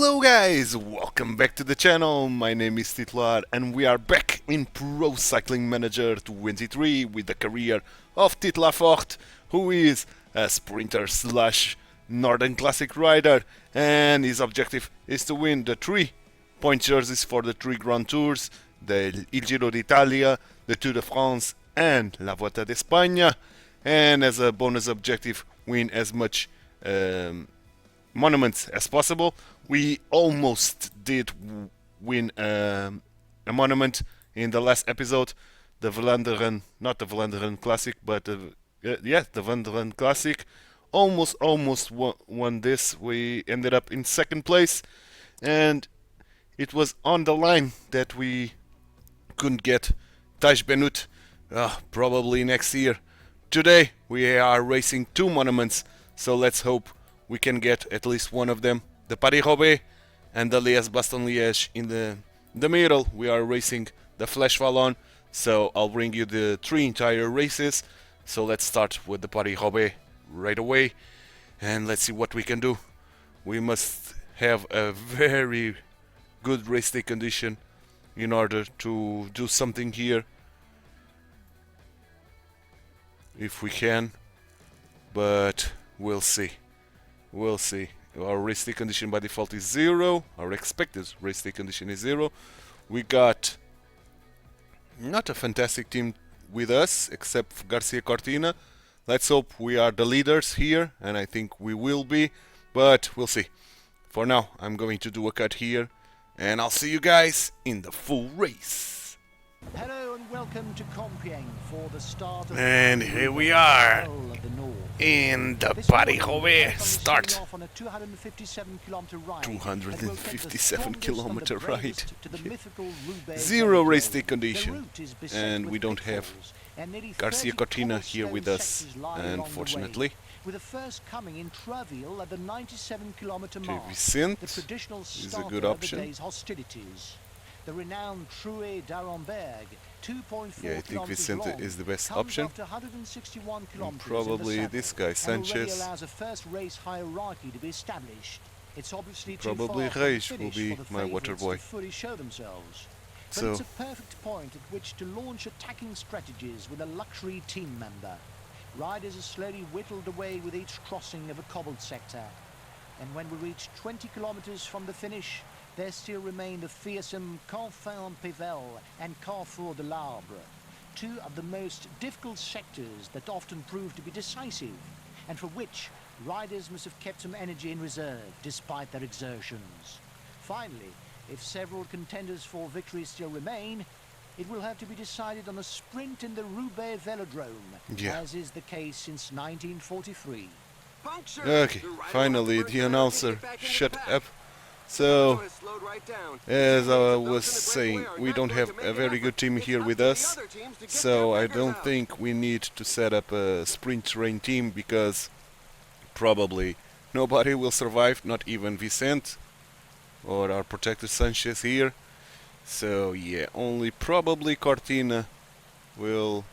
Hello guys, welcome back to the channel. My name is TituElite and we are back in Pro Cycling Manager 23 with the career of Tit Lafort, who is a sprinter slash Northern Classic rider, and his objective is to win the 3-point jerseys for the 3 Grand Tours, the Il Giro d'Italia, the Tour de France and La Vuelta de España, and as a bonus objective win as much monuments as possible. We almost did win a monument in the last episode, the Vlaanderen, not the Vlaanderen Classic, but the Vlaanderen Classic. Almost won this. We ended up in second place, and it was on the line that we couldn't get Taj Benut. Probably next year. Today we are racing 2 monuments, so let's hope we can get at least one of them. The Paris-Roubaix and the Liège-Bastogne-Liège. In the middle we are racing the Flèche Wallonne, so I'll bring you the 3 entire races. So let's start with the Paris-Roubaix right away and let's see what we can do. We must have a very good race day condition in order to do something here, if we can, but we'll see. We'll see. Our race day condition by default is 0. Our expected race day condition is 0. We got not a fantastic team with us, except for Garcia Cortina. Let's hope we are the leaders here, and I think we will be, but we'll see. For now, I'm going to do a cut here, and I'll see you guys in the full race. Hello and welcome to Compiègne for the start of and here we are in the Paris-Roubaix start. 257 kilometer ride. 0 race day condition, and we don't have Garcia Cortina here with us, unfortunately. With the first coming in Trouville at the 97-kilometer mark, Vicente the traditional is a good option. of the day's hostilities. The renowned Trouet d'Arenberg, 2.4 I think Vicente is the best option. After 161 and probably this guy, Sanchez. Allows a first race hierarchy to be established. It's obviously Probably Reis will be my water boy. Fully show themselves. But So it's a perfect point at which to launch attacking strategies with a luxury team member. Riders are slowly whittled away with each crossing of a cobbled sector. And when we reach 20 kilometers from the finish, there still remain the fearsome Confin-Pével and Carrefour de l'Arbre, 2 of the most difficult sectors that often prove to be decisive, and for which riders must have kept some energy in reserve despite their exertions. Finally, if several contenders for victory still remain, it will have to be decided on a sprint in the Roubaix Velodrome, as is the case since 1943. okay, finally the announcer shut up. So, as I was saying, we don't have a very good team here with us, so I don't think we need to set up a sprint train team, because probably nobody will survive, not even Vicente or our protector Sanchez here. So yeah, only probably Cortina will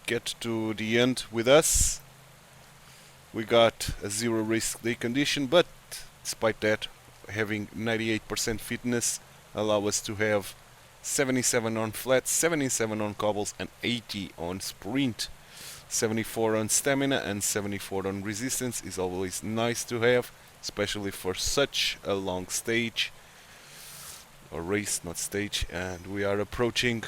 get to the end with us. We got a 0 risk day condition, but despite that, having 98% fitness allow us to have 77 on flats, 77 on cobbles and 80 on sprint. 74 on stamina and 74 on resistance is always nice to have, especially for such a long stage, or race, not stage. And we are approaching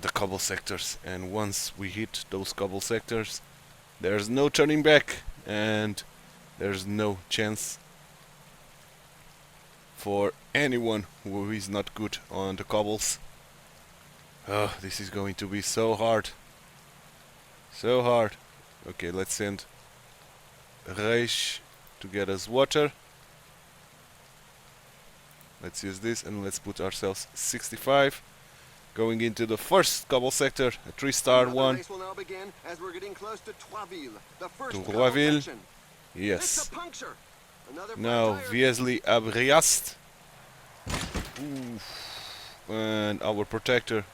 the cobble sectors, and once we hit those cobble sectors, there's no turning back, and there's no chance for anyone who is not good on the cobbles. Oh, this is going to be so hard. So hard. Okay, let's send Reis to get us water. Let's use this and let's put ourselves 65. Going into the first cobble sector, a 3-star one. To Trouville. Yes. Now Viesly-Abriast. And our protector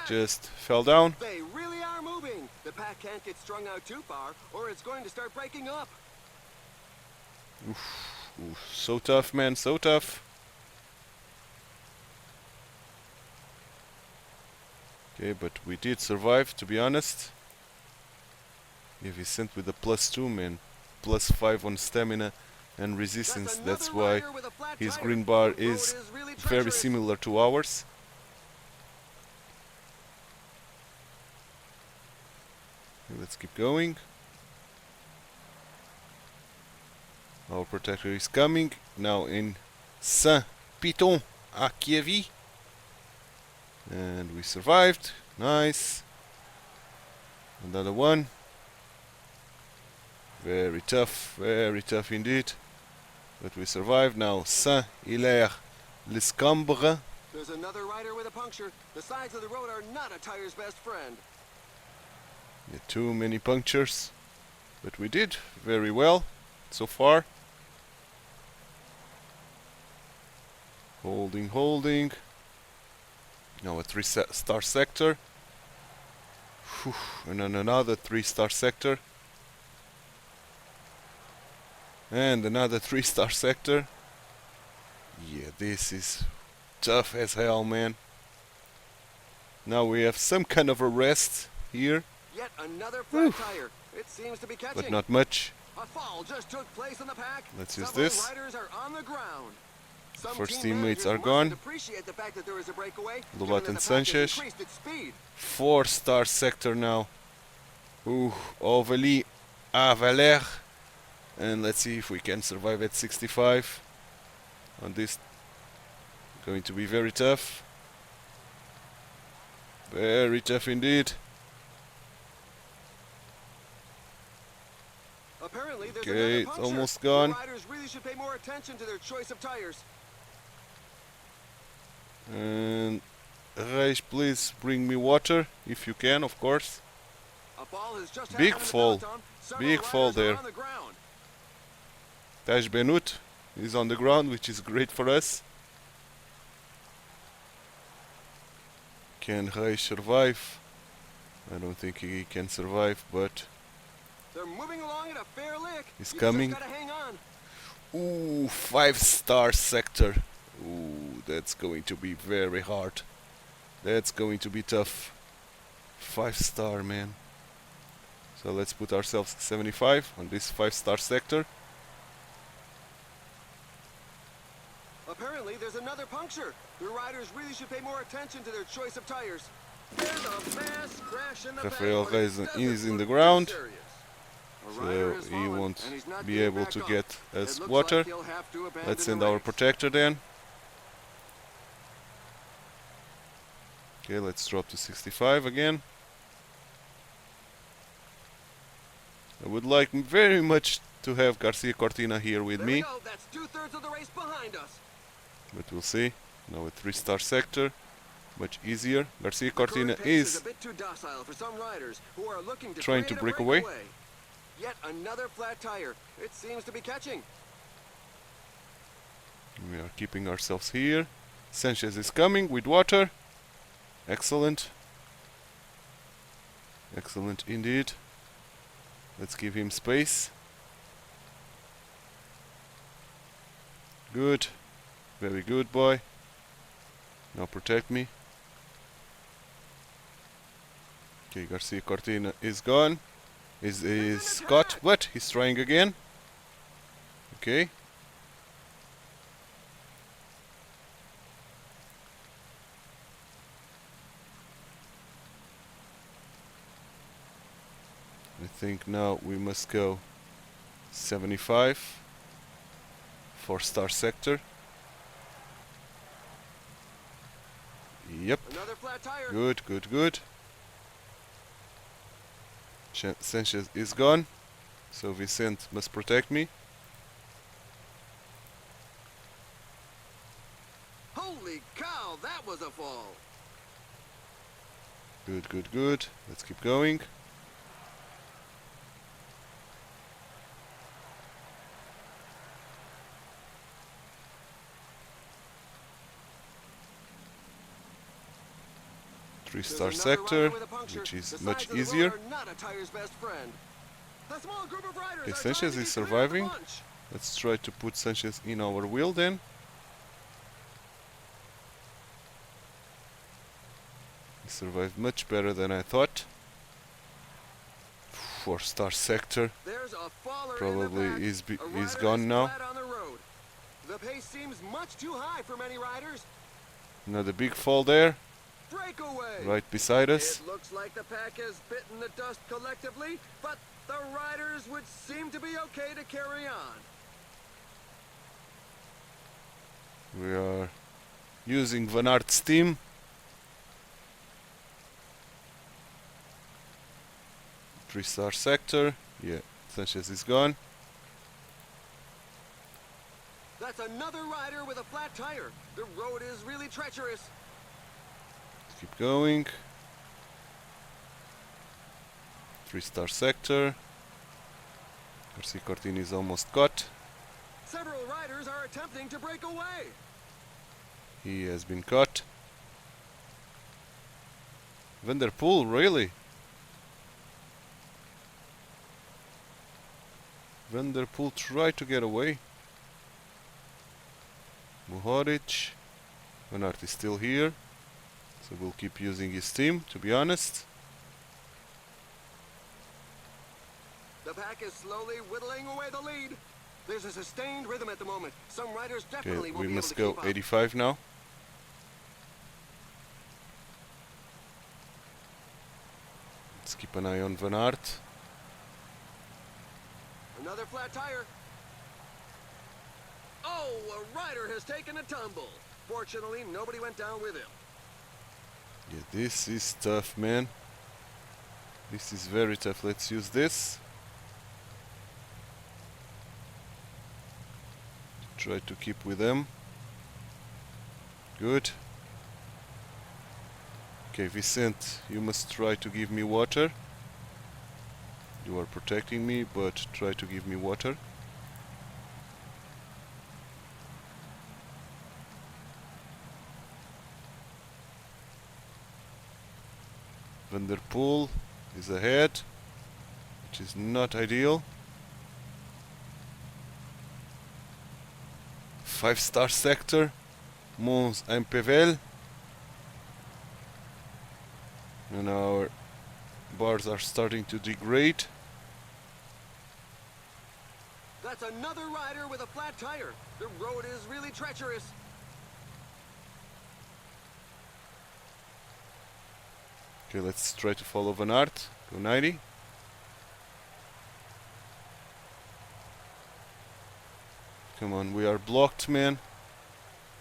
just fell down. They really are moving. The pack can't get strung out too far, or it's going to start breaking up. Oof, so tough, man, so tough. Okay, but we did survive, to be honest. Yeah, we sent with a +2, man. +5 on stamina and resistance. That's why his green bar is very similar to ours. Okay, let's keep going. Our protector is coming. Now in Saint-Piton à Kievi. And we survived. Nice. Another one. Very tough indeed. But we survived. Now Saint-Hilaire-les-Cambres. There's another rider with a puncture. The sides of the road are not a tire's best friend. Yeah, too many punctures. But we did very well so far. Holding. Now a 3-star sector. Whew. And then another 3-star sector. And another 3-star sector. Yeah, this is tough as hell, man. Now we have some kind of a rest here. Yet another flat tire. It seems to be catching. But not much. A fall just took place in the pack. Let's use Several this. riders are on the ground. Some First team teammates managers are gone. mustn't appreciate the fact that there is a breakaway, Lobat given and that the pack has Sanchez. increased its speed. 4-star sector now. Ooh, Ovalie à Valère. And let's see if we can survive at 65 on this. Going to be very tough. Very tough indeed. Apparently, there's Okay, another it's puncture. almost gone. The riders really should pay more attention to their choice of tires. And Reich, please bring me water if you can, of course. A fall has just Big happened in the fall. peloton. Several Big fall riders are there. on the ground. Taj Benut is on the ground, which is great for us. Can Reich survive? I don't think he can survive, but They're moving along at a fair lick. he's You coming. Just gotta hang on. Ooh, 5-star sector. Ooh, that's going to be very hard. That's going to be tough. 5-star, man. So let's put ourselves 75 on this 5-star sector. Apparently, there's another puncture. The riders really should pay more attention to their choice of tires. There's a mass crash in the Rafael back, but it Reis doesn't is in look the too ground. serious. A So rider has he fallen, won't and he's not be getting able back to up. get It us looks water. like he'll have to abandon Let's the send our race. protector then. Okay, let's drop to 65 again. I would like very much to have Garcia Cortina here with There me, we go. That's 2/3 of the race behind us. but we'll see. Now a 3-star sector, much easier. Garcia The current Cortina pace is a bit too docile for some riders who are looking to trying to create a break away. breakaway. Yet another flat tire. It seems to be catching. We are keeping ourselves here. Sanchez is coming with water. Excellent. Excellent indeed. Let's give him space. Good. Very good, boy. Now protect me. Okay, Garcia Cortina is gone. Is caught, but he's trying again. Okay. I think now we must go 75. 4-star sector. Yep. Another flat tire. Good. Sanchez is gone, so Vicente must protect me. Holy cow, that was a fall. Good. Let's keep going. There's 3-star another sector, rider with a puncture. which is The much sides of the road easier. are not a tire's best friend. A small group of riders Okay, are Sanchez trying to is get clear of the surviving. bunch. Let's try to put Sanchez in our wheel then. He survived much better than I thought. 4-star sector. There's a faller Probably in the is back. A rider gone is now. flat on the road. The pace seems much too high for many riders. Another big fall there, Breakaway. right beside us. It looks like the pack has bitten the dust collectively, but the riders would seem to be okay to carry on. We are using Van Aert's team. Three-star sector. Yeah, Sanchez is gone. That's another rider with a flat tire. The road is really treacherous. Keep going. Three-star sector. Garcia Cortin is almost caught. Several riders are attempting to break away. He has been caught. Van der Poel, really? Van der Poel tried to get away. Mohoric. Van Aert is still here. So we'll keep using his team, to be honest. The pack is slowly whittling away the lead. There's a sustained rhythm at the moment. Some riders definitely Okay, will we be able must to go keep up. 85 now. Let's keep an eye on Van Aert. Another flat tire. Oh, a rider has taken a tumble. Fortunately, nobody went down with him. Yeah, this is tough, man. This is very tough. Let's use this. Try to keep with them. Good. Okay, Vicente, you must try to give me water. You are protecting me, but try to give me water. Van der Poel is ahead, which is not ideal. 5-star sector, Mons and Pevel. And our bars are starting to degrade. That's another rider with a flat tire. The road is really treacherous. Okay, let's try to follow Van Aert. Go 90. Come on, we are blocked, man.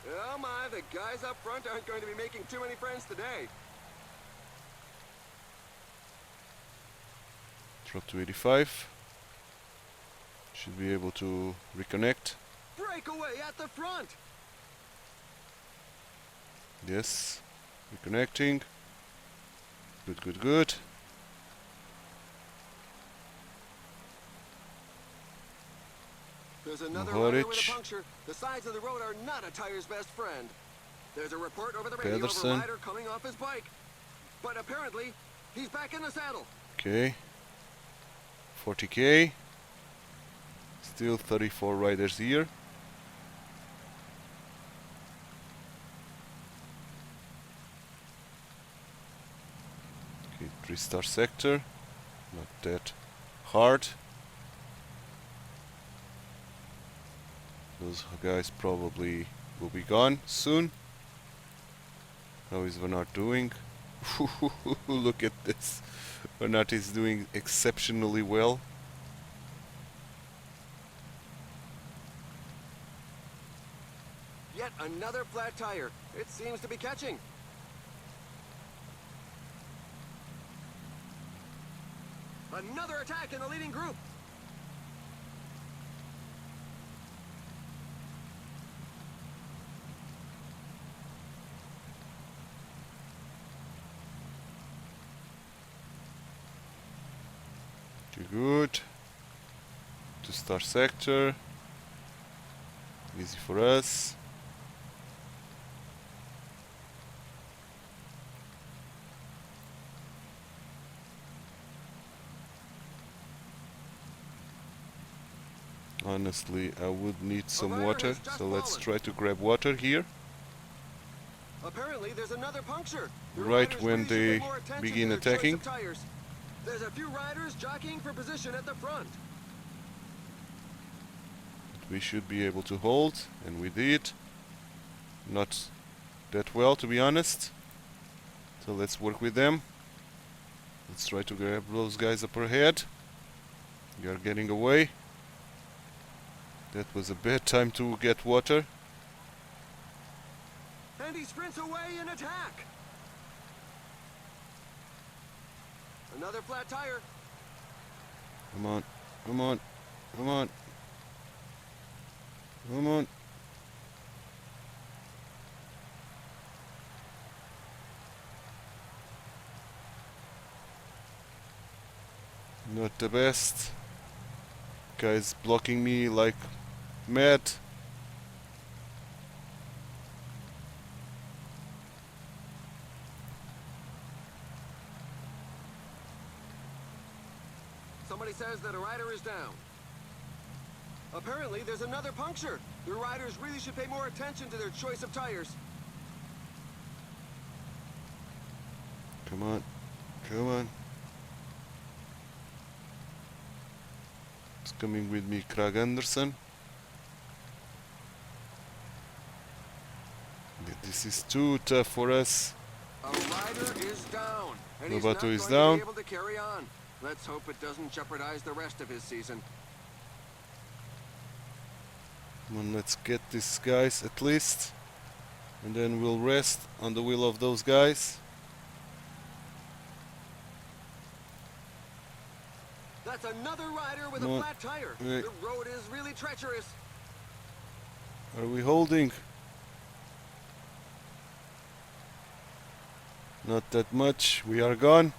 Oh my, the guys up front aren't going to be making too many friends today. Drop to 85. Should be able to reconnect. Breakaway at the front. Yes, reconnecting. Good, good, good. There's another rider with Mohoric. a puncture. The sides of the road are not a tire's best friend. There's a report over the radio of a Pedersen. rider coming off his bike. But apparently, he's back in the saddle. Okay. 40k. Still 34 riders here. Okay, 3-star sector. Not that hard. Those guys probably will be gone soon. How is Van Aert doing? Look at this. Van Aert is doing exceptionally well. Yet another flat tire. It seems to be catching. Another attack in the leading group. Too good. 2-star sector. Easy for us. Honestly, I would need some rider water, has just so let's fallen. try to grab water here. Apparently, there's another puncture. The Right riders when really should they pay more attention begin to their choice attacking. of tires. There's a few riders jockeying for position at the front. We should be able to hold, and we did. Not that well, to be honest. So let's work with them. Let's try to grab those guys up ahead. We are getting away. That was a bad time to get water. And he sprints away in attack. Another flat tire. Come on, come on, come on. Come on. Not the best. Guys blocking me like mad. Somebody says that a rider is down. Apparently, there's another puncture. The riders really should pay more attention to their choice of tires. Come on. Come on. It's coming with me, Craig Anderson. This is too tough for us. A rider is down, and he's Lobato not is going down. to be able to carry on. Let's hope it doesn't jeopardize the rest of his season. Come on, let's get these guys at least. And then we'll rest on the wheel of those guys. That's another rider with No. a flat tire. Wait. The road is really treacherous. Are we holding? Not that much. We are gone.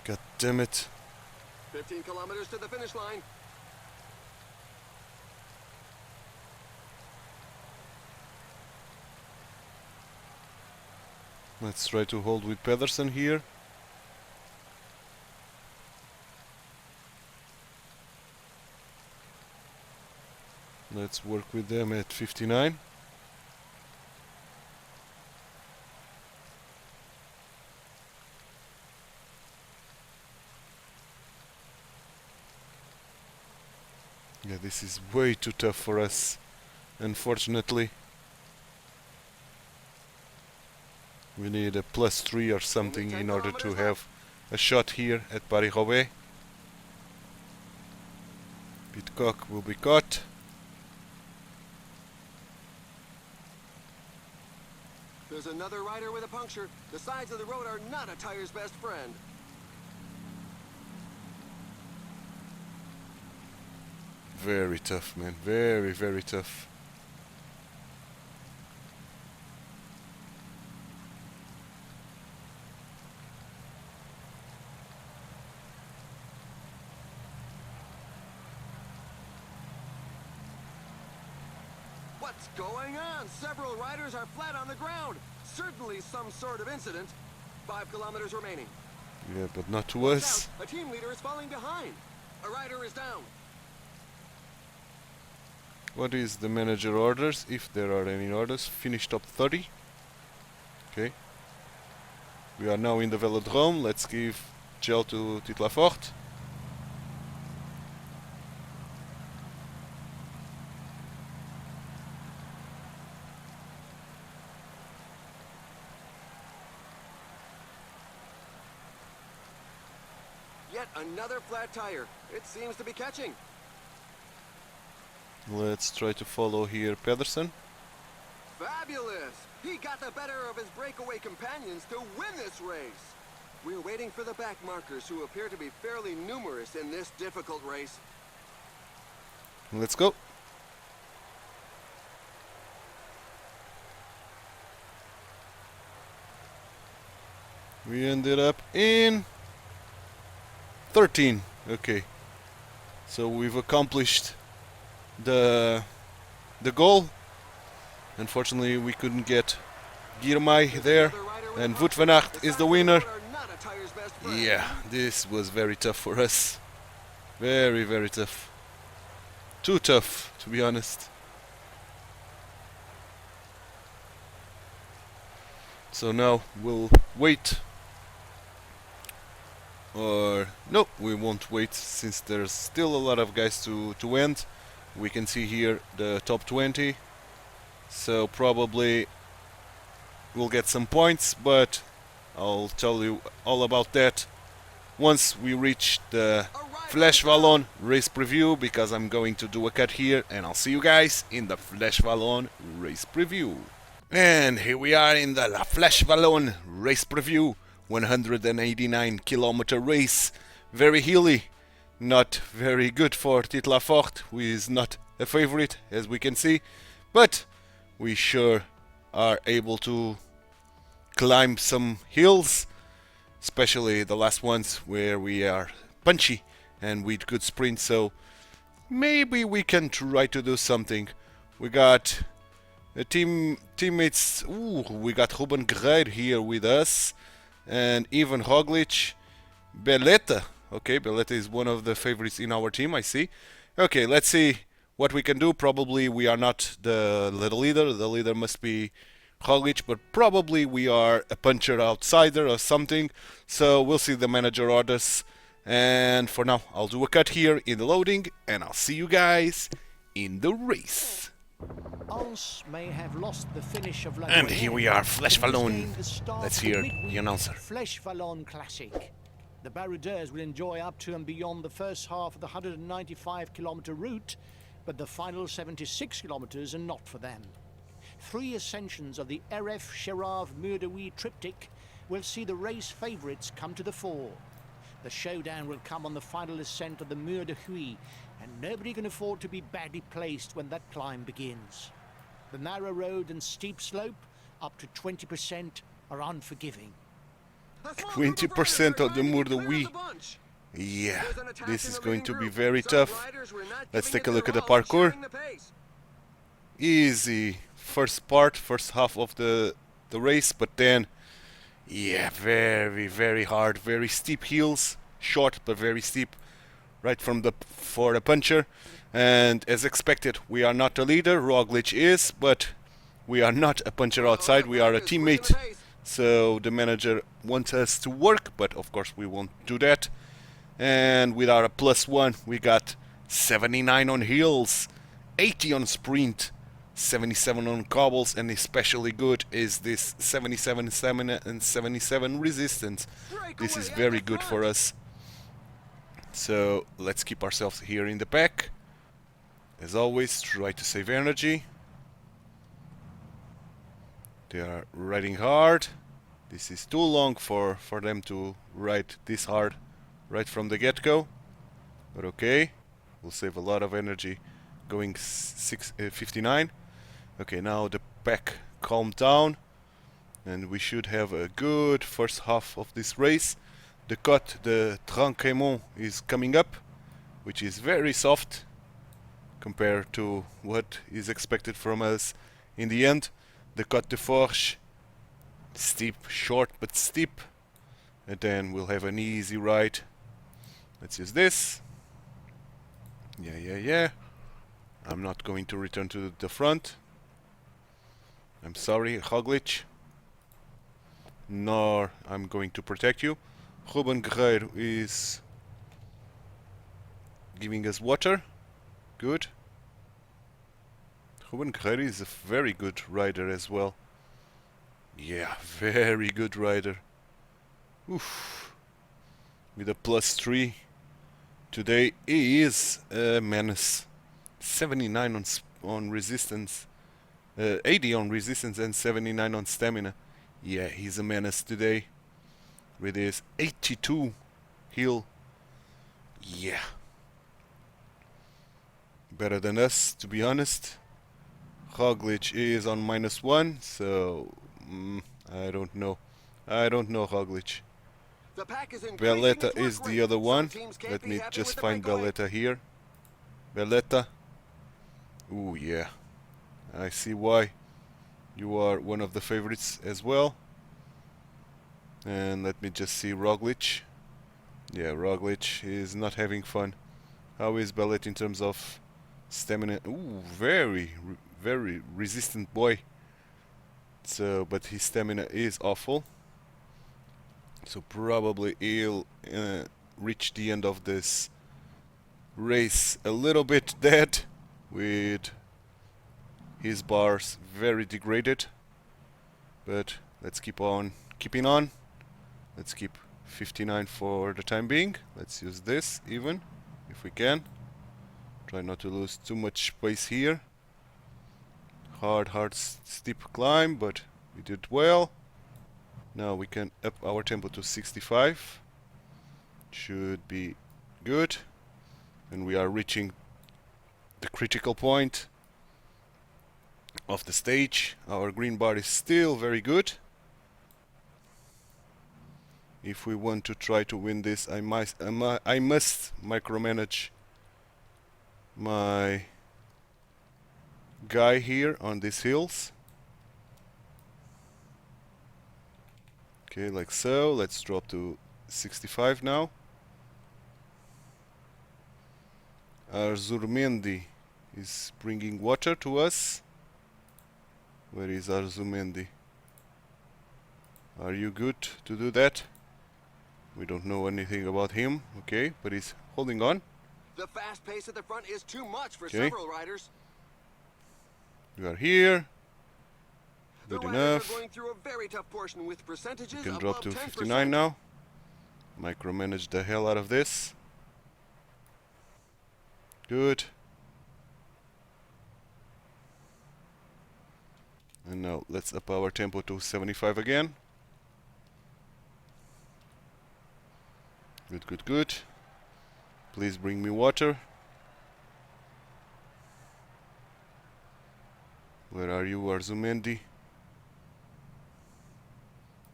God damn it. 15 kilometers to the finish line. Let's try to hold with Pedersen here. Let's work with them at 59. Yeah, this is way too tough for us, unfortunately. We need a +3 or something in order to have a shot here at Paris-Roubaix. Pitcock will be caught. There's another rider with a puncture. The sides of the road are not a tire's best friend. Very tough, man. Very, very tough. What's going on? Several riders are flat on the ground. Certainly some sort of incident. 5 kilometers remaining. Yeah, but not to Watch us. out. A team leader is falling behind. A rider is down. What is the manager orders, if there are any orders? Finish top 30. Okay. We are now in the velodrome. Let's give gel to TituElite. Yet another flat tire. It seems to be catching. Let's try to follow here Pedersen. Fabulous! He got the better of his breakaway companions to win this race. We're waiting for the back markers, who appear to be fairly numerous in this difficult race. Let's go. We ended up in 13. Okay. So we've accomplished the goal. Unfortunately, we couldn't get Girmay there, and Wout van Aert is the winner. Yeah, this was very tough for us. Very, very tough. too tough, to be honest. So now we'll wait. Or no, we won't wait, since there's still a lot of guys to end. We can see here the top 20. So probably we'll get some points, but I'll tell you all about that once we reach the Flash Wallon race preview, because I'm going to do a cut here, and I'll see you guys in the Flash Wallon race preview. And here we are in the Flash Wallon race preview. 189 kilometer race, very hilly, not very good for TituElite, who is not a favorite, as we can see, but we sure are able to climb some hills, especially the last ones where we are punchy and with good sprint, so maybe we can try to do something. We got teammates. Ooh, we got Ruben Guerreiro here with us, and Ivan Roglic, Beleta. Okay, Beleta is one of the favorites in our team, I see. Okay, let's see what we can do. Probably we are not the leader. The leader must be Roglic, but probably we are a puncher outsider or something. So we'll see the manager orders. And for now, I'll do a cut here in the loading, and I'll see you guys in the race. May have lost the finish of And here we are, Flash Wallon. Let's hear the announcer. Flash Wallon Classic. The Baroudeurs will enjoy up to and beyond the first half of the 195-kilometer route, but the final 76 kilometers are not for them. 3 ascensions of the RF Cherave Mur de Huy triptych will see the race favourites come to the fore. The showdown will come on the final ascent of the Mur de Huy, and nobody can afford to be badly placed when that climb begins. The narrow road and steep slope, up to 20%, are unforgiving. 20% of the Mur de Huy. Yeah, this is going to be very tough. Let's take a look at the parkour. Easy first half of the race, but then, yeah, very hard, very steep hills, short but very steep, right for the puncher. And as expected, we are not a leader. Roglic is, but we are not a puncher outside. We are a teammate. So the manager wants us to work, but of course we won't do that. And with our +1, we got 79 on hills, 80 on sprint, 77 on cobbles, and especially good is this 77 stamina and 77 resistance. This is very good for us. So let's keep ourselves here in the pack. As always, try to save energy. They are riding hard. This is too long for them to ride this hard right from the get-go. But okay, we'll save a lot of energy going 59. Okay, now the pack calmed down, and we should have a good first half of this race. The cut, the Tranquemont, is coming up, which is very soft compared to what is expected from us in the end. The Côte de Forge, steep, short but steep, and then we'll have an easy ride. Let's use this. Yeah. I'm not going to return to the front. I'm sorry, Roglic. Nor I'm going to protect you. Ruben Guerreiro is giving us water. Good. Ruben Guerreiro is a very good rider as well. Yeah, very good rider. Oof. With a +3. Today he is a menace. 79 on resistance. 80 on resistance and 79 on stamina. Yeah, he's a menace today. With his 82 heal. Yeah. Better than us, to be honest. Roglic is on -1, so I don't know. I don't know Roglic. Beleta is the other one. Let me just find Beleta here. Beleta. Ooh, yeah. I see why you are one of the favorites as well. And let me just see Roglic. Yeah, Roglic is not having fun. How is Beleta in terms of Stamina. Ooh, very resistant boy. So, but his stamina is awful. So probably he'll reach the end of this race a little bit dead, with his bars very degraded. But let's keep on keeping on. Let's keep 59 for the time being. Let's use this even, if we can. Try not to lose too much space here. Hard steep climb, but we did well. Now we can up our tempo to 65. Should be good. And we are reaching the critical point of the stage. Our green bar is still very good. If we want to try to win this, I must micromanage my guy here on these hills. Okay, like so. Let's drop to 65 now. Arzumendi is bringing water to us. Where is Arzumendi? Are you good to do that? We don't know anything about him. Okay, but he's holding on. The fast pace at the front is too much for several riders. We are here. Good The enough. riders are going through a very tough portion with percentages We can drop above to 10%. 59 now. Micromanage the hell out of this. Good. And now let's up our tempo to 75 again. Good. Please bring me water. Where are you, Arzumendi?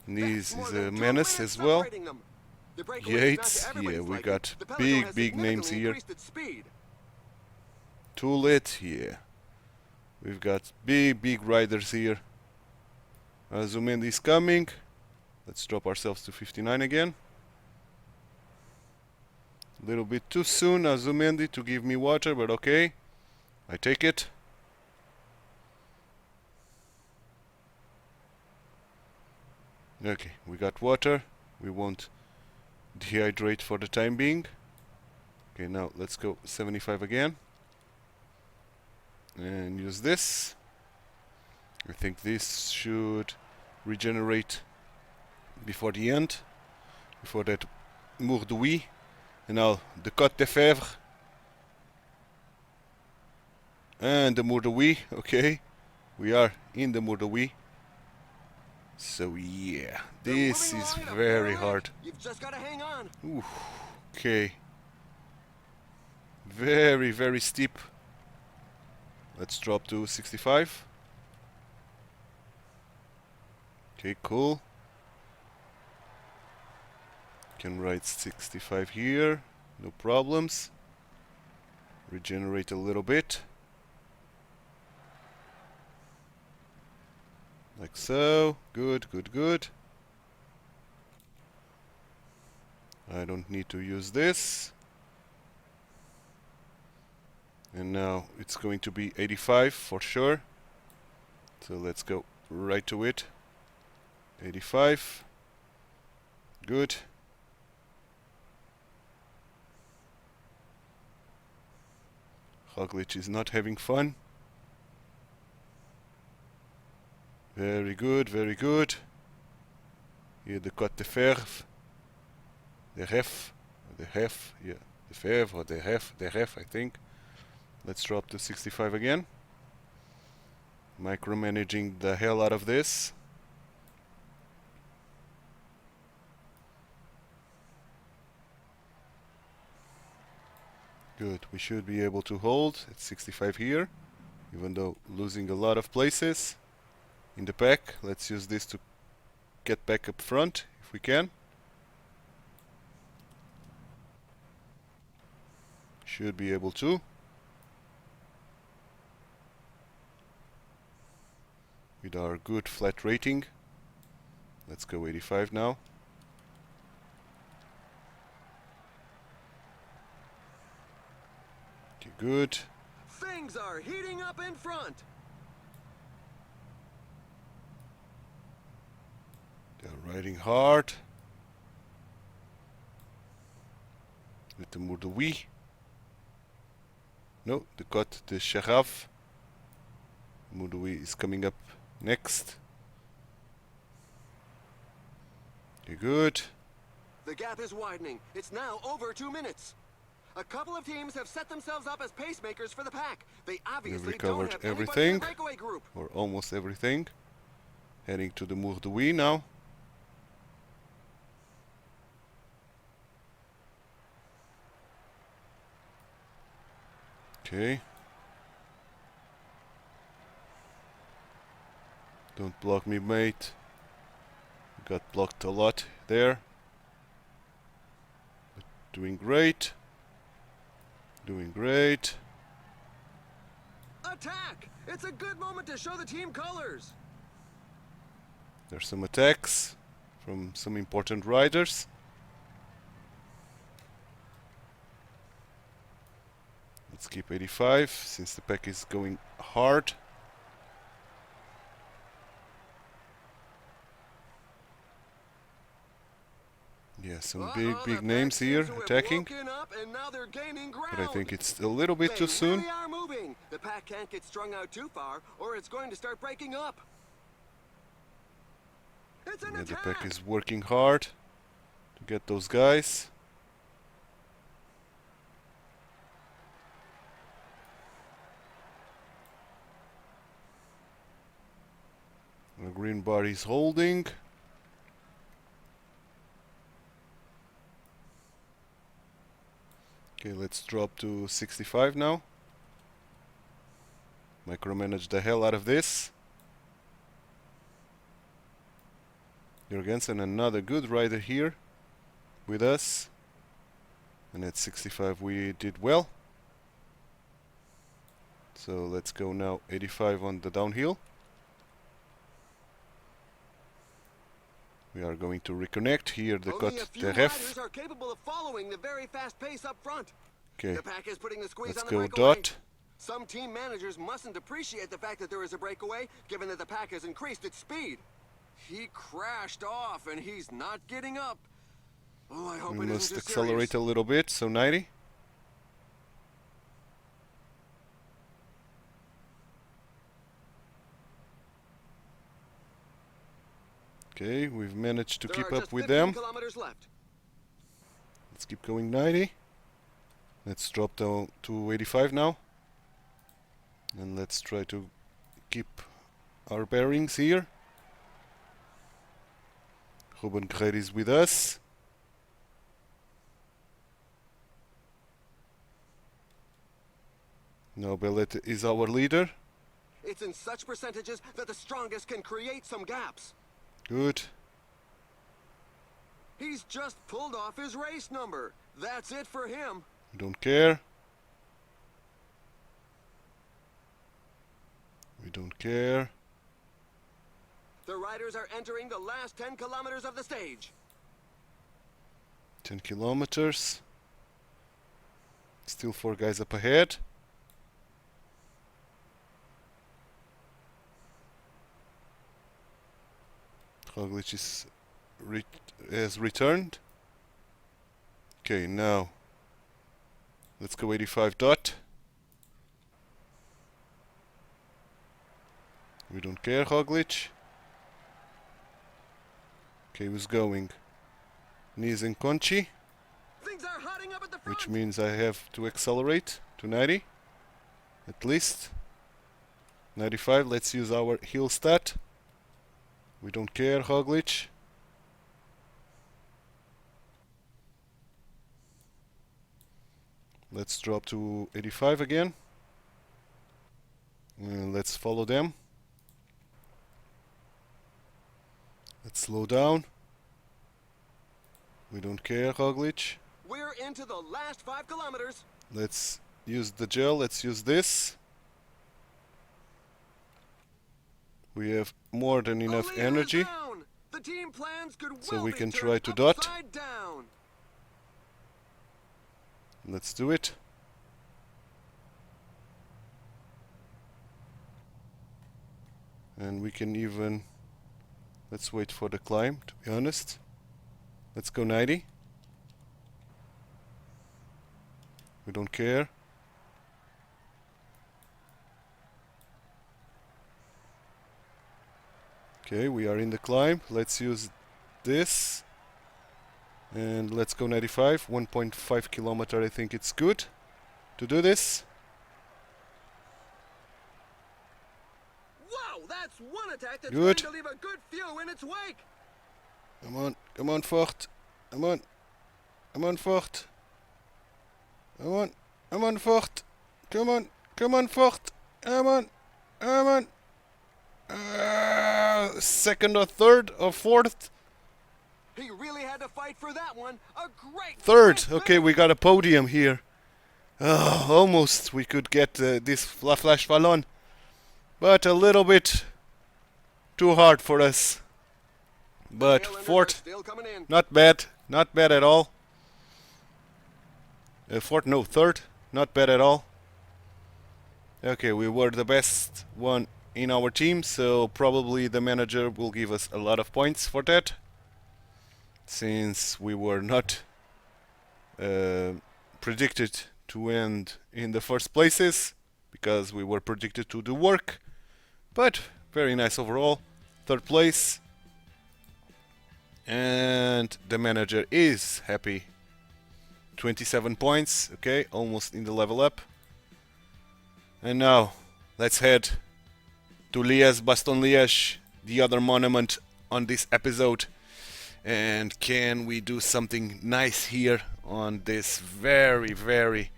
This is a menace as well. Yates, yeah, we got big names here. TituElite, yeah. We've got big riders here. Arzumendi is coming. Let's drop ourselves to 59 again. A little bit too soon, Arzumendi, to give me water, but okay. I take it. Okay, we got water. We won't dehydrate for the time being. Okay, now let's go 75 again. And use this. I think this should regenerate before the end. Before that Mourdouis. And now the Côte de Fèvre. And the Mourdouis. Okay, we are in the Mourdouis. So yeah, this is very hard. You've just got to hang on. Ooh, okay. Very steep. Let's drop to 65. Okay, cool. Can ride 65 here, no problems. Regenerate a little bit. Like so. Good. I don't need to use this. And now it's going to be 85 for sure. So let's go right to it. 85. Good. Roglic is not having fun. Very good. Here the Côte de Fèvre. The Ref, yeah. The Fèvre or the Ref, I think. Let's drop to 65 again. Micromanaging the hell out of this. Good, we should be able to hold at 65 here, even though losing a lot of places in the pack. Let's use this to get back up front if we can. Should be able to. With our good flat rating. Let's go 85 now. Okay, good. Things are heating up in front. They're riding hard. With the Mourdoui. No, they got the Sharaf. Mourdoui is coming up next. Okay, good. The gap is widening. It's now over 2 minutes. A couple of teams have set themselves up as pacemakers for the pack. They obviously don't recovered have anybody in everything. the breakaway group. Or almost everything. Heading to the Mourdoui now. Okay. Don't block me, mate. Got blocked a lot there. But doing great. Doing great. Attack! It's a good moment to show the team colors. There's some attacks from some important riders. Let's keep 85 since the pack is going hard. Yeah, some big names here attacking. But I think it's a little bit too soon. They are moving. The pack can't get strung out too far, or it's going to start breaking up. It's an Yeah, the attack. pack is working hard to get those guys. The green bar is holding. Okay, let's drop to 65 now. Micromanage the hell out of this. Jorgensen, another good rider here with us. And at 65 we did well. So let's go now 85 on the downhill. We are going to reconnect here. The Only a cut few the riders ref. are capable of following the very fast pace up front. Okay, The pack is putting the squeeze let's on the go breakaway. Dot. Some team managers mustn't appreciate the fact that there is a breakaway, given that the pack has increased its speed. He crashed off, and he's not getting up. Oh, I hope We it must isn't too accelerate serious. a little bit, so 90. Okay, we've managed to There keep are up just with 15 them. kilometers left. Let's keep going 90. Let's drop down to 85 now. And let's try to keep our bearings here. Ruben Guerreiro is with us. Now Bellet is our leader. It's in such percentages that the strongest can create some gaps. Good. He's just pulled off his race number. That's it for him. We don't care. We don't care. The riders are entering the last 10 kilometers of the stage. 10 kilometers. Still 4 guys up ahead. Roglic has returned. Okay, now let's go 85 Dot. We don't care, Roglic. Okay, who's going? Niz and Conchi, Things are hotting up at the front. which means I have to accelerate to 90 at least. 95, let's use our hill stat. We don't care, Roglic. Let's drop to 85 again. Let's follow them. Let's slow down. We don't care, Roglic. We're into the last 5 kilometers. Let's use the gel. Let's use this. We have more than enough Alea is energy. down. The team plans could So well we be can turned try to dot. upside down. Let's do it. And we can even... Let's wait for the climb, to be honest. Let's go 90. We don't care. Okay, we are in the climb. Let's use this. And let's go 95. 1.5 kilometer, I think it's good to do this. Wow, that's one attack that's Good. going to leave a good few in its wake. Come on, Fort. Come on, Fort. Come on, Fort. Come on, Fort. Come on. Second or third or fourth? He really had to fight for that one. A great Third. Okay, we got a podium here. Oh, almost we could get this Flash Ballon. But a little bit too hard for us. But fourth, still coming in. not bad at all. Fourth, no, third, not bad at all. Okay, we were the best one in our team, so probably the manager will give us a lot of points for that, since we were not predicted to end in the first places, because we were predicted to do work. But very nice overall, third place. And the manager is happy. 27 points, okay, almost in the level up. And now, let's head to Liège-Bastogne-Liège, the other monument on this episode. And can we do something nice here on this very, very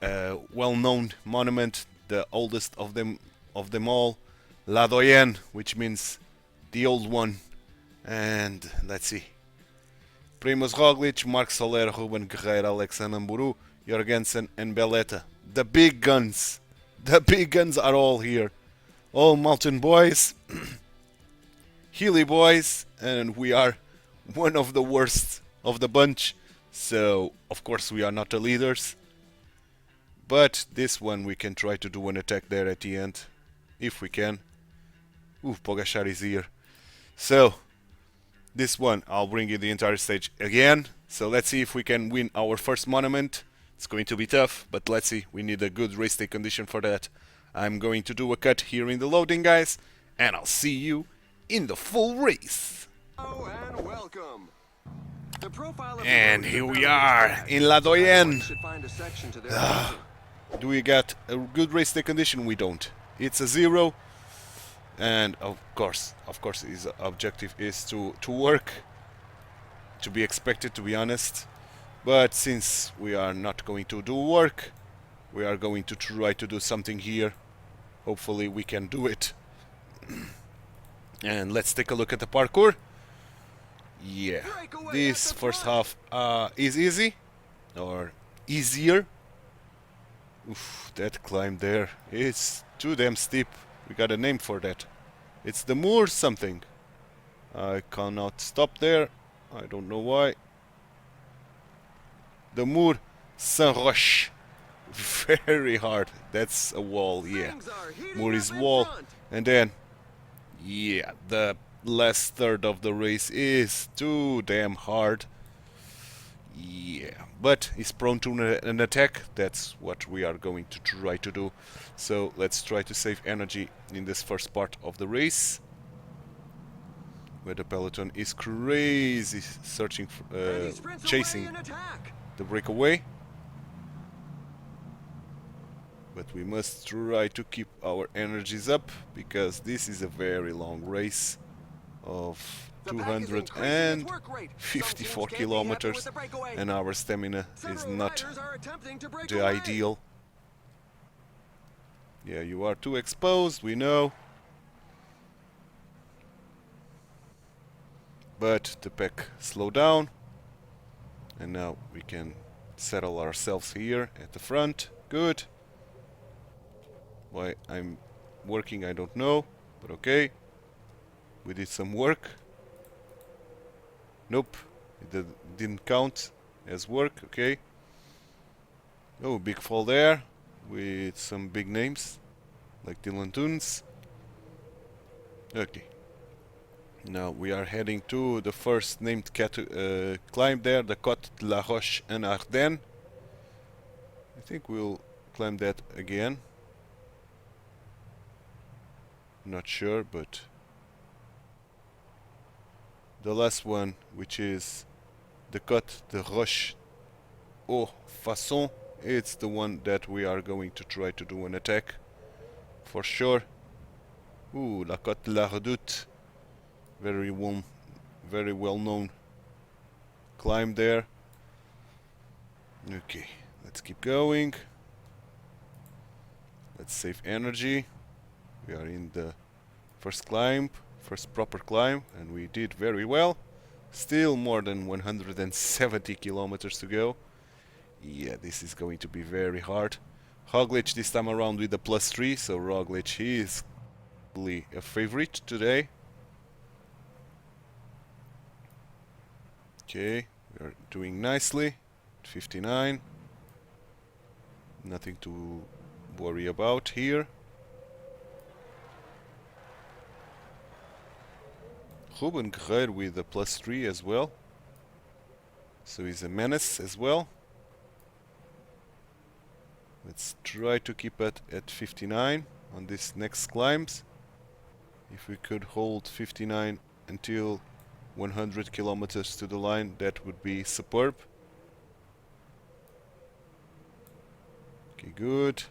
well-known monument, the oldest of them all, La Doyenne, which means the old one. And let's see. Primoz Roglic, Marc Soler, Ruben Guerreiro, Alexander Mburu, Jorgensen and Belletta. The big guns. The big guns are all here. All mountain boys. Healy boys. And we are one of the worst of the bunch. So, of course, we are not the leaders. But this one we can try to do an attack there at the end. If we can. Ooh, Pogačar is here. So, this one, I'll bring you the entire stage again. So let's see if we can win our first monument. It's going to be tough, but let's see. We need a good race day condition for that. I'm going to do a cut here in the loading, guys. And I'll see you in the full race. Oh, and welcome. The profile of And the here we are in La Doyenne. should find a section to their liking. Do we get a good race day condition? We don't. It's a 0. And of course his objective is to work, to be expected, to be honest. But since we are not going to do work, we are going to try to do something here. Hopefully we can do it. And let's take a look at the parkour. Yeah, this first half is easy, or easier. Oof, that climb there is too damn steep. We got a name for that. It's the Moor something. I cannot stop there. I don't know why. The Moor Saint-Roch. Very hard. That's a wall, yeah. Moor is wall. And then, yeah, the last third of the race is too damn hard. Yeah, but he's prone to an attack. That's what we are going to try to do. So let's try to save energy in this first part of the race, where the peloton is crazy searching for, chasing the breakaway. But we must try to keep our energies up, because this is a very long race of 254 kilometers, and our stamina is not the ideal. Yeah, you are too exposed, we know. But the pack slowed down, and now we can settle ourselves here at the front. Good. Why I'm working, I don't know, but okay. We did some work. Nope, it didn't count as work, okay. Oh, big fall there, with some big names, like Dylan Toons. Okay. Now we are heading to the first named climb there, the Côte de la Roche en Ardennes. I think we'll climb that again. Not sure, but the last one, which is the Côte de Roche au Fasson, it's the one that we are going to try to do an attack for sure. Ooh, la Côte de la Redoute, very well known climb there. Okay, let's keep going. Let's save energy. We are in the first proper climb, and we did very well. Still more than 170 kilometers to go. Yeah, this is going to be very hard. Roglic this time around with the +3, so Roglic, he is really a favorite today. Okay, we are doing nicely. 59. Nothing to worry about here. Ruben Guerreiro with a +3 as well. So he's a menace as well. Let's try to keep it at 59 on these next climbs. If we could hold 59 until 100 kilometers to the line, that would be superb. Okay, good.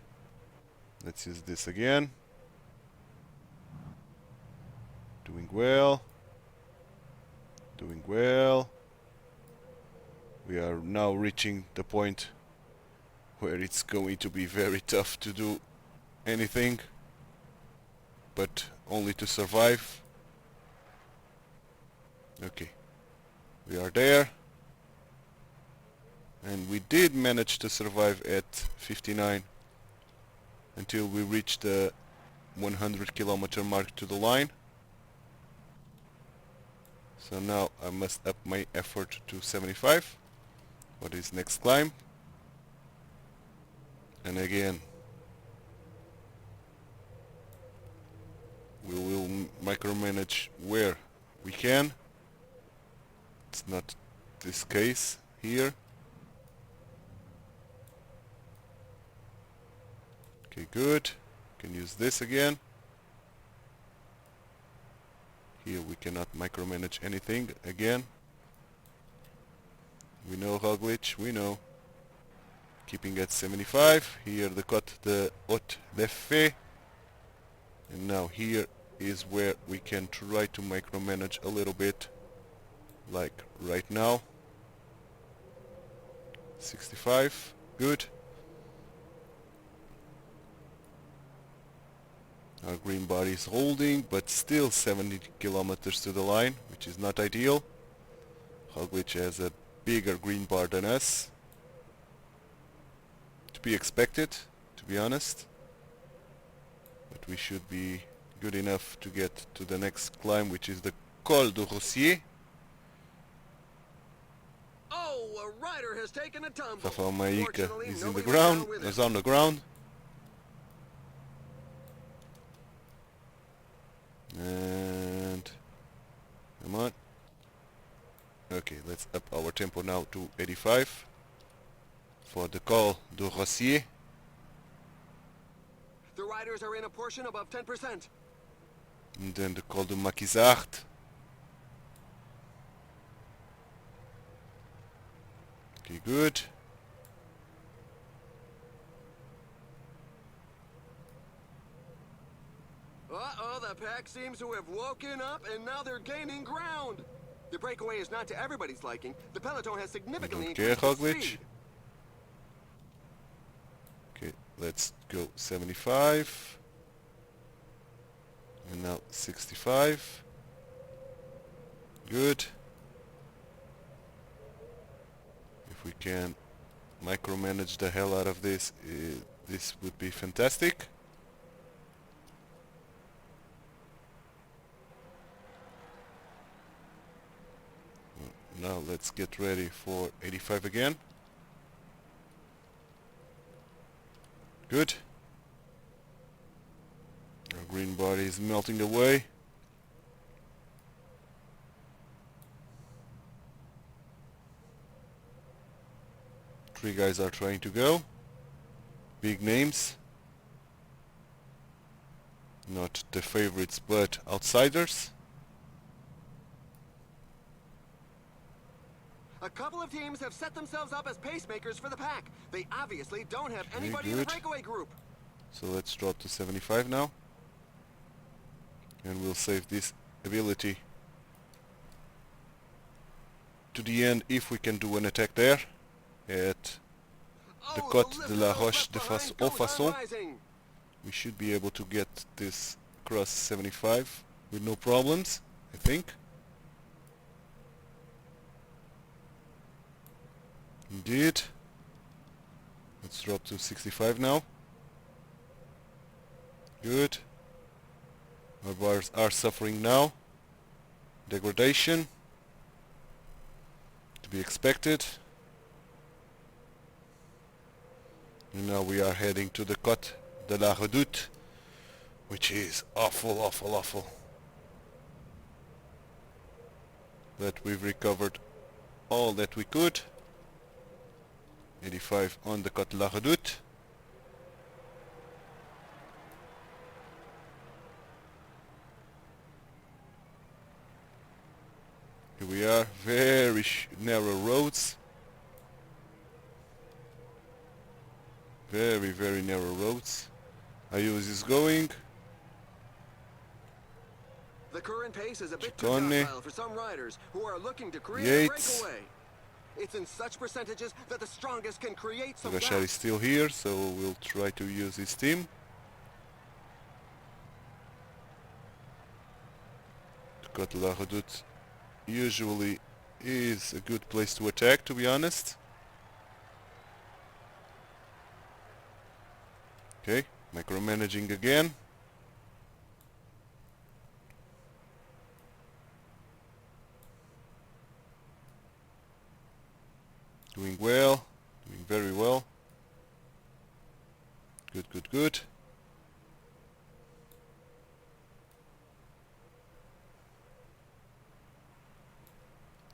Let's use this again. Doing well. Doing well. We are now reaching the point where it's going to be very tough to do anything, but only to survive. Okay, we are there, and we did manage to survive at 59 until we reached the 100 kilometer mark to the line. So now I must up my effort to 75 for this next climb. And again, we will micromanage where we can. It's not this case here. Okay, good. Can use this again. Here we cannot micromanage anything again. We know Roglic, we know. Keeping at 75. Here the Côte de Haute d'Effet. And now here is where we can try to micromanage a little bit, like right now. 65, good. Our green bar is holding, but still 70 kilometers to the line, which is not ideal. Roglic has a bigger green bar than us. To be expected, to be honest. But we should be good enough to get to the next climb, which is the Col du Rossier. Oh, a rider has taken a tumble. Rafael Maika Fortunately, is in the nobody ground, went down with is him. on the ground. And come on. Okay, let's up our tempo now to 85 for the Col du Rossier. The riders are in a portion above 10%. And then the Col du Maquisard. Okay, good. Uh-oh, the pack seems to have woken up, and now they're gaining ground. The breakaway is not to everybody's liking. The peloton has significantly Okay, increased its Roglic. speed. Okay, let's go 75. And now 65. Good. If we can micromanage the hell out of this, this would be fantastic. Now let's get ready for 85 again. Good. Our green bar is melting away. Three guys are trying to go. Big names. Not the favorites, but outsiders. A couple of teams have set themselves up as pacemakers for the pack. They obviously don't have Okay, anybody in the good. breakaway group. So let's drop to 75 now. And we'll save this ability to the end if we can do an attack there at the Côte de la Roche de Au Façon. We should be able to get this across 75 with no problems, I think. Indeed. Let's drop to 65 now. Good. Our bars are suffering now. Degradation. To be expected. And now we are heading to the Côte de la Redoute, which is awful, awful, awful. But we've recovered all that we could. 85 on the Côte de la Redoute. Here we are, very narrow roads. Very, very narrow roads. Ayus is going. The current pace is a bit too Ciccone. docile for some riders who are looking to create Yates. a breakaway. It's in such percentages that the strongest can create some Gashar is gaps. still here, so we'll try to use his team. Côte de la Redoute usually is a good place to attack, to be honest. Okay, micromanaging again. Doing well, doing very well. Good, good, good.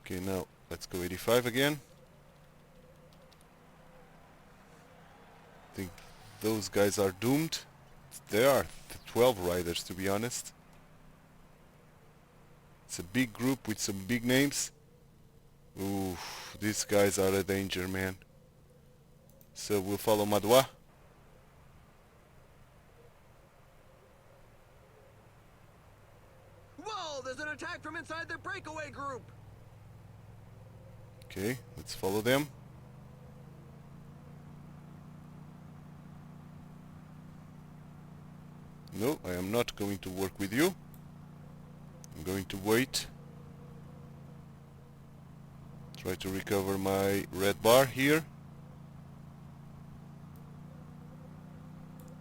Okay, now let's go 85 again. I think those guys are doomed. There are 12 riders, to be honest. It's a big group with some big names. Ooh, these guys are a danger, man. So we'll follow Madoua. Whoa, there's an attack from inside the breakaway group. Okay, let's follow them. No, I am not going to work with you. I'm going to wait. Try to recover my red bar here.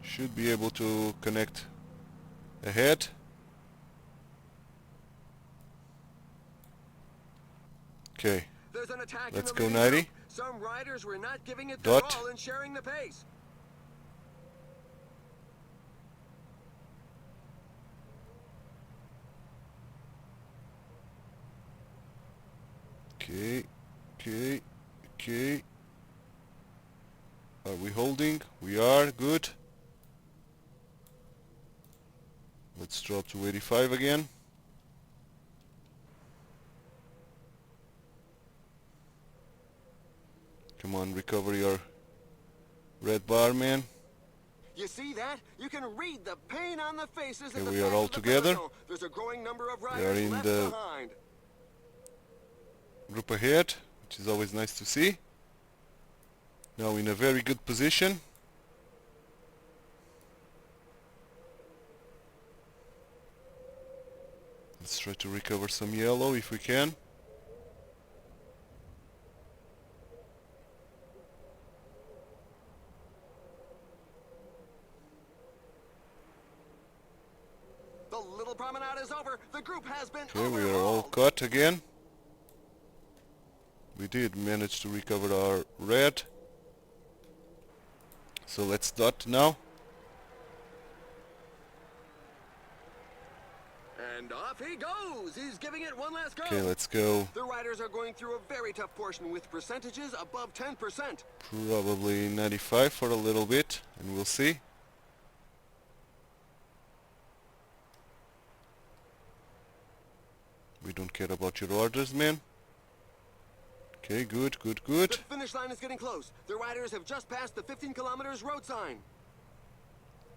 Should be able to connect ahead. Okay, There's an attack let's in the go leading 90. group. Some riders were not giving it their Dot. all in sharing the pace. Okay, okay, okay. Are we holding? We are, good. Let's drop to 85 again. Come on, recover your red bar, man. You see that? You can read the pain on the faces Okay, of the we are fans all of the together. peloton. There's a growing number of are riders in left the- behind. Group ahead, which is always nice to see. Now in a very good position. Let's try to recover some yellow if we can. The little promenade is over. The group has been Okay, we are all overhauled. caught again. We did manage to recover our red. So let's dot now. And off he goes. He's giving it one last go. Okay, let's go. The riders are going through a very tough portion with percentages above 10%. Probably 95 for a little bit, and we'll see. We don't care about your orders, man. Okay, good, good, good. The finish line is getting close. The riders have just passed the 15 kilometers road sign.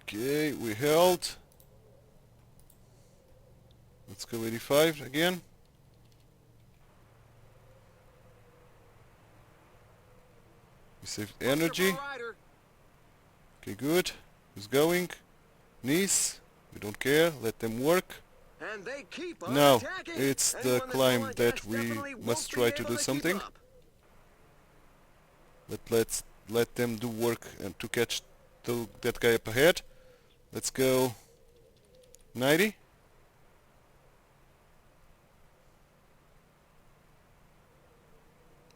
Okay, we held. Let's go 85 again. We saved energy. Okay, good. Who's going? Nice. We don't care. Let them work. And they keep on Now, attacking. it's the Anyone that's climb going that against we definitely must won't try be to able do keep something. up. But let's let them do work and to catch that guy up ahead. Let's go 90.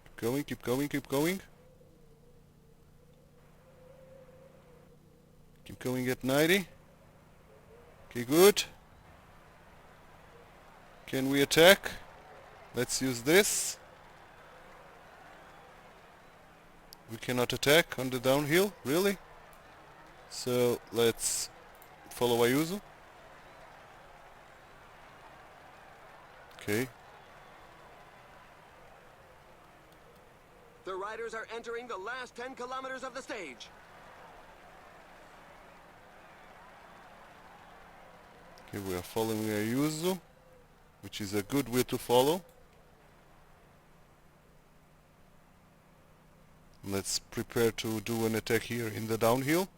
Keep going, keep going, keep going. Keep going at 90. Okay, good. Can we attack? Let's use this. We cannot attack on the downhill, really? So let's follow Ayuso. Okay. The riders are entering the last 10 kilometers of the stage. Okay, we are following Ayuso, which is a good way to follow. Let's prepare to do an attack here in the downhill.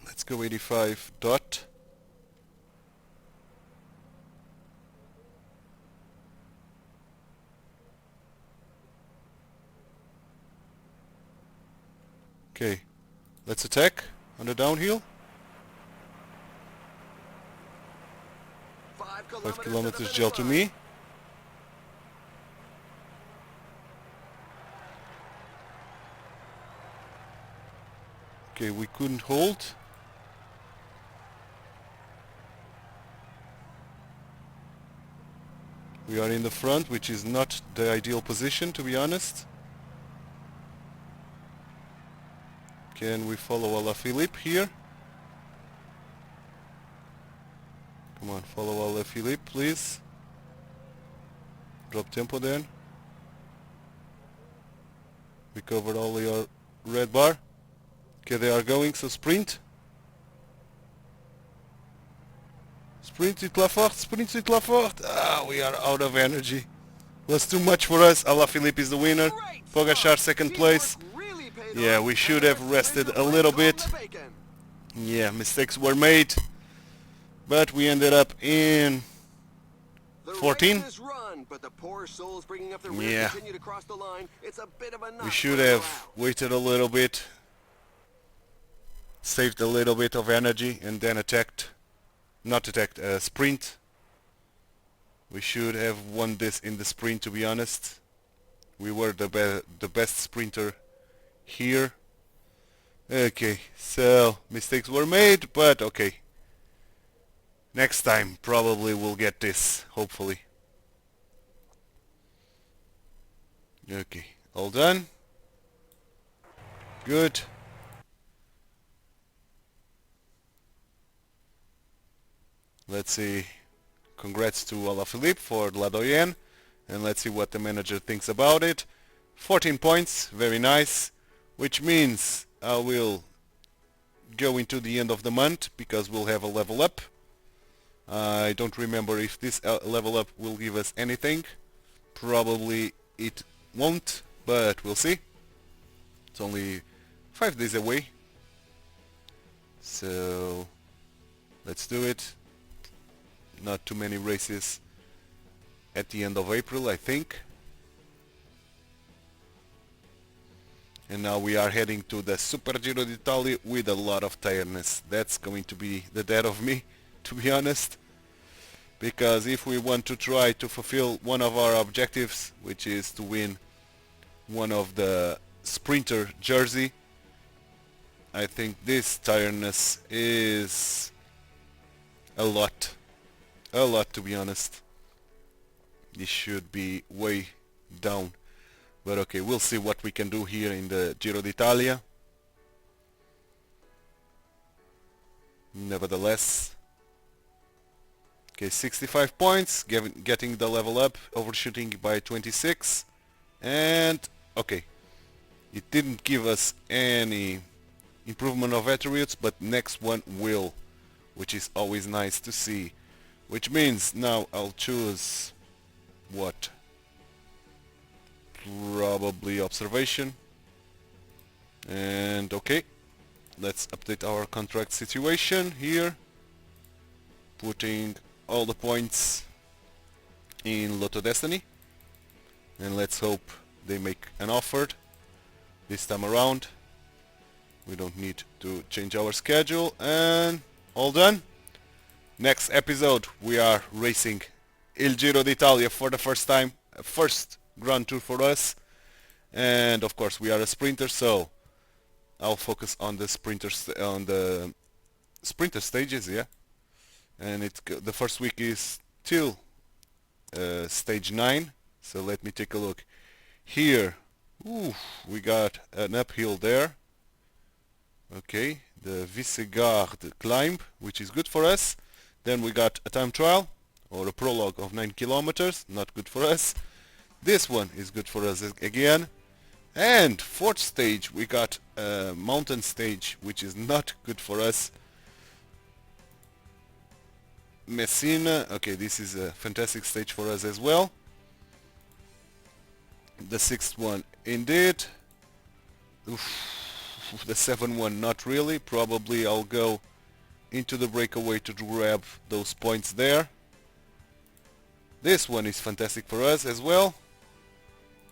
Let's go 85 dot. Okay, let's attack on the downhill. 5 kilometers gel to me. Okay, we couldn't hold. We are in the front, which is not the ideal position, to be honest. Can we follow Alaphilippe here? Come on, follow Alaphilippe, please. Drop tempo then. We covered all your red bar. Okay, they are going, so sprint. Sprint it la forte, sprint it la forte. Ah, we are out of energy. Was too much for us. Alaphilippe is the winner. Pogačar second place. Yeah, we should have rested a little bit. Yeah, mistakes were made. But we ended up in 14. Yeah. We should have waited a little bit. Saved a little bit of energy and then attacked. Not attacked, sprint. We should have won this in the sprint, to be honest. We were the best sprinter here. Okay, so mistakes were made, but okay. Next time probably we'll get this, hopefully. Okay, all done. Good. Let's see. Congrats to Alaphilippe for La Doyenne, and let's see what the manager thinks about it. 14 points, very nice, which means I will go into the end of the month because we'll have a level up. I don't remember if this level up will give us anything. Probably it won't, but we'll see. It's only 5 days away, so let's do it. Not too many races at the end of April, I think. And now we are heading to the Super Giro d'Italia with a lot of tiredness. That's going to be the death of me, to be honest. Because if we want to try to fulfill one of our objectives, which is to win one of the sprinter jersey, I think this tiredness is a lot. A lot, to be honest. This should be way down. But okay, we'll see what we can do here in the Giro d'Italia. Nevertheless. Okay, 65 points, getting the level up, overshooting by 26. And, okay, it didn't give us any improvement of attributes, but next one will, which is always nice to see. Which means now I'll choose, what? Probably observation. And, okay, let's update our contract situation here. Putting all the points in Lotto Destiny, and let's hope they make an offer this time around. We don't need to change our schedule, and all done. Next episode we are racing Il Giro d'Italia for the first time, first Grand Tour for us, and of course we are a sprinter, so I'll focus on the sprinter stages, yeah. And the first week is till stage 9, so let me take a look here. Ooh, we got an uphill there. Okay, the Visegrad climb, which is good for us. Then we got a time trial or a prologue of 9 kilometers, not good for us. This one is good for us again. And fourth stage we got a mountain stage, which is not good for us. Messina, okay, this is a fantastic stage for us as well. The sixth one, indeed. Oof, the seventh one, not really. Probably I'll go into the breakaway to grab those points there. This one is fantastic for us as well.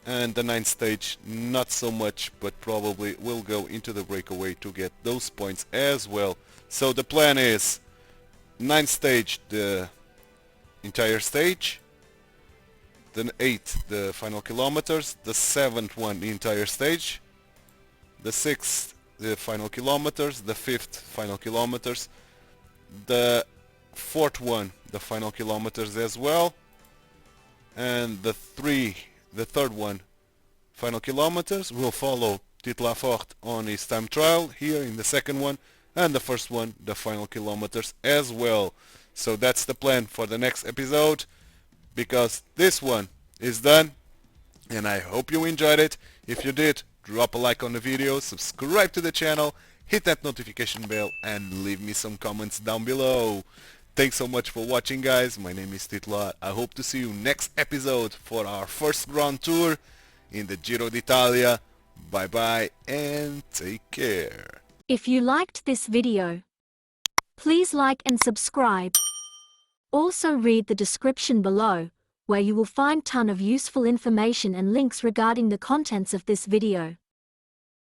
And the ninth stage, not so much, but probably we'll go into the breakaway to get those points as well. So the plan is ninth stage, the entire stage. The 8th, the final kilometers. The 7th one, the entire stage. The 6th, the final kilometers. The 5th, final kilometers. The 4th one, the final kilometers as well. And the 3rd one, final kilometers. We'll follow TituElite on his time trial here in the second one. And the first one, the final kilometers as well. So that's the plan for the next episode, because this one is done, and I hope you enjoyed it. If you did, drop a like on the video, subscribe to the channel, hit that notification bell, and leave me some comments down below. Thanks so much for watching, guys. My name is TituElite. I hope to see you next episode for our first Grand Tour in the Giro d'Italia. Bye bye and take care. If you liked this video, please like and subscribe. Also read the description below, where you will find ton of useful information and links regarding the contents of this video.